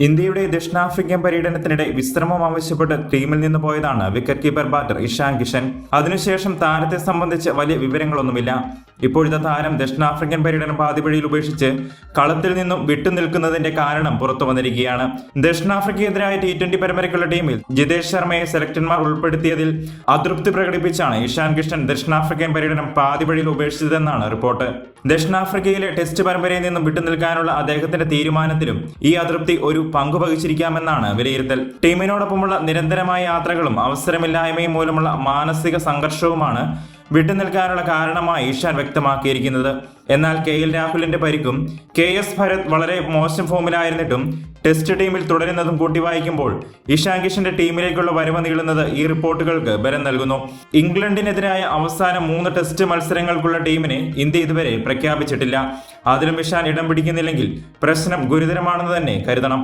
ഇന്ത്യയുടെ ദക്ഷിണാഫ്രിക്കൻ പര്യടനത്തിനിടെ വിശ്രമം ആവശ്യപ്പെട്ട് ടീമിൽ നിന്ന് പോയതാണ് wicket keeper batter Ishan Kishan. അതിനുശേഷം താരത്തെ സംബന്ധിച്ച് വലിയ വിവരങ്ങളൊന്നുമില്ല. ഇപ്പോഴത്തെ താരം ദക്ഷിണാഫ്രിക്കൻ പര്യടനം പാതിവഴിയിൽ ഉപേക്ഷിച്ച് കളത്തിൽ നിന്നും വിട്ടുനിൽക്കുന്നതിന്റെ കാരണം പുറത്തു വന്നിരിക്കുകയാണ്. ദക്ഷിണാഫ്രിക്കയ്ക്കെതിരായ T20 പരമ്പരയ്ക്കുള്ള ടീമിൽ ജിതേഷ് ശർമ്മയെ സെലക്ടർമാർ ഉൾപ്പെടുത്തിയതിൽ അതൃപ്തി പ്രകടിപ്പിച്ചാണ് ഇഷാൻ കിഷൻ ദക്ഷിണാഫ്രിക്കൻ പര്യടനം പാതിവഴിയിൽ ഉപേക്ഷിച്ചതെന്നാണ് റിപ്പോർട്ട്. ദക്ഷിണാഫ്രിക്കയിലെ ടെസ്റ്റ് പരമ്പരയിൽ നിന്നും വിട്ടുനിൽക്കാനുള്ള അദ്ദേഹത്തിന്റെ തീരുമാനത്തിലും ഈ അതൃപ്തി ഒരു പങ്കുവഹിച്ചിരിക്കാമെന്നാണ് വിലയിരുത്തൽ. ടീമിനോടൊപ്പമുള്ള നിരന്തരമായ യാത്രകളും അവസരമില്ലായ്മയും മൂലമുള്ള മാനസിക സംഘർഷവുമാണ് വിട്ടുനിൽക്കാനുള്ള കാരണമായി ഇഷാൻ വ്യക്തമാക്കിയിരിക്കുന്നത്. എന്നാൽ KL രാഹുലിന്റെ പരിക്കും KS ഭരത് വളരെ മോശം ഫോമിലായിരുന്നിട്ടും ടെസ്റ്റ് ടീമിൽ തുടരുന്നതും കൂട്ടി വായിക്കുമ്പോൾ ഇഷാൻ കിഷന്റെ ടീമിലേക്കുള്ള വരവ് നീളുന്നത് ഈ റിപ്പോർട്ടുകൾക്ക് ബലം നൽകുന്നു. ഇംഗ്ലണ്ടിനെതിരായ അവസാന 3 ടെസ്റ്റ് മത്സരങ്ങൾക്കുള്ള ടീമിനെ ഇന്ത്യ ഇതുവരെ പ്രഖ്യാപിച്ചിട്ടില്ല. അതിലും ഇഷാൻ ഇടം പിടിക്കുന്നില്ലെങ്കിൽ പ്രശ്നം ഗുരുതരമാണെന്ന് തന്നെ കരുതണം.